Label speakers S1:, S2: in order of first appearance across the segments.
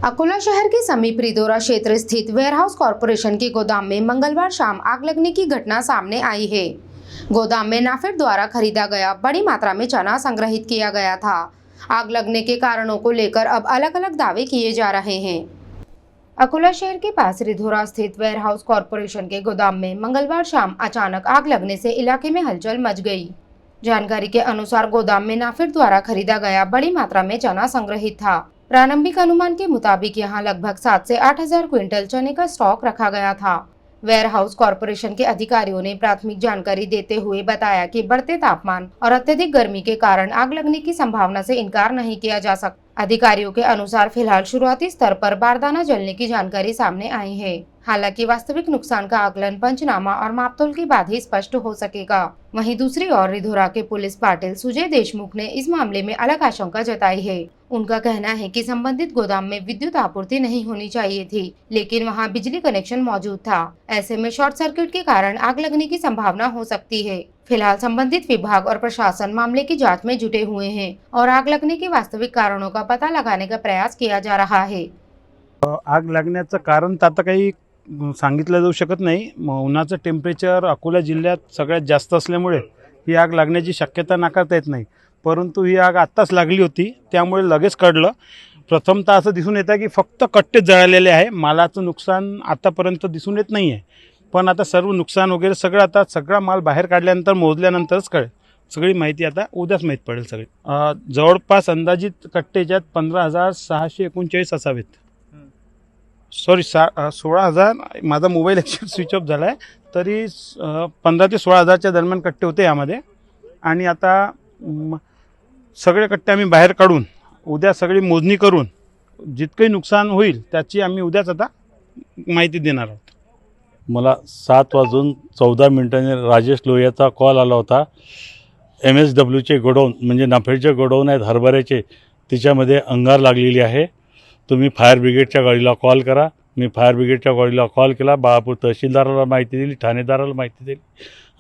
S1: अकोला शहर के समीप रिधोरा क्षेत्र स्थित वेयरहाउस कॉरपोरेशन के गोदाम में मंगलवार शाम आग लगने की घटना सामने आई है। गोदाम में नाफेड द्वारा खरीदा गया बड़ी मात्रा में चना संग्रहित किया गया था। आग लगने के कारणों को लेकर अब अलग अलग दावे किए जा रहे हैं। अकोला शहर के पास रिधोरा स्थित वेयरहाउस कॉरपोरेशन के गोदाम में मंगलवार शाम अचानक आग लगने से इलाके में हलचल मच गई। जानकारी के अनुसार गोदाम में नाफेड द्वारा खरीदा गया बड़ी मात्रा में चना संग्रहित था। प्रारंभिक अनुमान के मुताबिक यहां लगभग 7 से 8 हजार क्विंटल चने का स्टॉक रखा गया था। वेयरहाउस कॉरपोरेशन के अधिकारियों ने प्राथमिक जानकारी देते हुए बताया कि बढ़ते तापमान और अत्यधिक गर्मी के कारण आग लगने की संभावना से इनकार नहीं किया जा सकता। अधिकारियों के अनुसार फिलहाल शुरुआती स्तर पर बारदाना जलने की जानकारी सामने आई है। हालांकि वास्तविक नुकसान का आकलन पंचनामा और मापतोल के बाद ही स्पष्ट हो सकेगा। वहीं दूसरी ओर रिधोरा के पुलिस पाटिल सुजय देशमुख ने इस मामले में अलग आशंका जताई है। उनका कहना है कि संबंधित गोदाम में विद्युत आपूर्ति नहीं होनी चाहिए थी, लेकिन वहां बिजली कनेक्शन मौजूद था। ऐसे में शॉर्ट सर्किट के कारण आग लगने की संभावना हो सकती है। फिलहाल संबंधित विभाग और प्रशासन मामले की जांच में जुटे हुए हैं और आग लगने के वास्तविक कारणों का पता लगाने का प्रयास किया जा रहा है।
S2: आग लागण्याचं कारण तर आता काही सांगितलं जाऊ शकत नाही। उन्हाचं टेम्परेचर अकोला जिल्ह्यात सगळ्यात जास्त असल्यामुळे ही आग लागण्याची शक्यता नाकारता येत नाही, परंतु ही आग आत्ताच लागली होती, त्यामुळे लगेच कळलं। प्रथमतः असं दिसून येतं की फक्त कट्टे जळालेले आहे, मालाचं नुकसान आतापर्यंत दिसून येत नाही आहे। पण आता सर्व नुकसान वगैरे सगळं आता सगळा माल बाहेर काढल्यानंतर मोजल्यानंतरच कळेल। सगळी माहिती आता उद्याच माहीत पडेल सगळी। जवळपास अंदाजित कट्टेच्यात 15,639 असावेत। सॉरी 16,000, माझा मोबाईल ॲक्च्युअली स्विच ऑफ झाला आहे, तरी 15 ते 16,000च्या दरम्यान कट्टे होते यामध्ये। आणि आता सगळे कट्टे आम्ही बाहेर काढून उद्या सगळी मोजणी करून जितकंही नुकसान होईल त्याची आम्ही उद्याच आता माहिती देणार आहोत।
S3: मला 7:14 राजेश लोहियाचा कॉल आला होता। MSWचे गोडाऊन म्हणजे नाफेडचे गोडाऊन आहेत हरभऱ्याचे, तिच्यामध्ये अंगार लागलेली आहे, तुम्ही फायर ब्रिगेडच्या गाडीला कॉल करा। मी फायर ब्रिगेडच्या गाडीला कॉल केला, बाळापूर तहसीलदाराला माहिती दिली, ठाणेदाराला माहिती दिली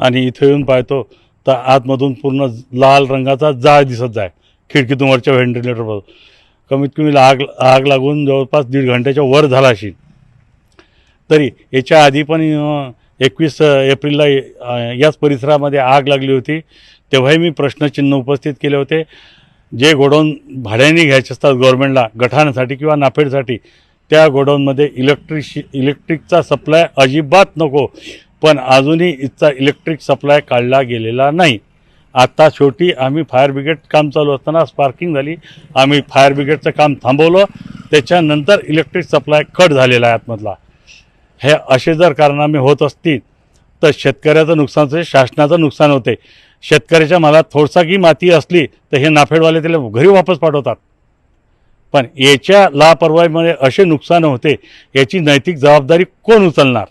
S3: आणि इथे येऊन पाहतो तर आतमधून पूर्ण लाल रंगाचा जाळ दिसत आहे खिडकीतून वरच्या व्हेंटिलेटरपासून। कमीत कमी आग लागून जवळपास 1.5 घंट्याच्या वर झाला असेल। तरी याच्या आधी पण 21 एप्रिलला याच परिसरामध्ये आग लागली होती, तेव्हाही मी प्रश्नचिन्ह उपस्थित केले होते। जे गोडाऊन भाड्याने घ्यायचे असतात गव्हर्नमेंटला गठाणासाठी किंवा नाफेडसाठी, त्या गोडाऊनमध्ये इलेक्ट्रिकचा सप्लाय अजिबात नको, पण अजूनही इथचा इलेक्ट्रिक सप्लाय काढला गेलेला नाही। आता शेवटी आम्ही फायर ब्रिगेड काम चालू असताना स्पार्किंग झाली, आम्ही फायर ब्रिगेडचं काम थांबवलं, त्याच्यानंतर इलेक्ट्रिक सप्लाय कट झालेला आहे आतमधला। हे असे जर कारनामे होत असतील तर शेतकऱ्याचं नुकसान होते, शासनाचं नुकसान होते। शेतकऱ्याच्या मालात थोडसाही माती असली तर हे नाफेडवाले त्याला घरी वापस पाठवतात, पण याच्या लापरवाहीमुळे असे नुकसान होते, याची नैतिक जबाबदारी कोण उचलणार?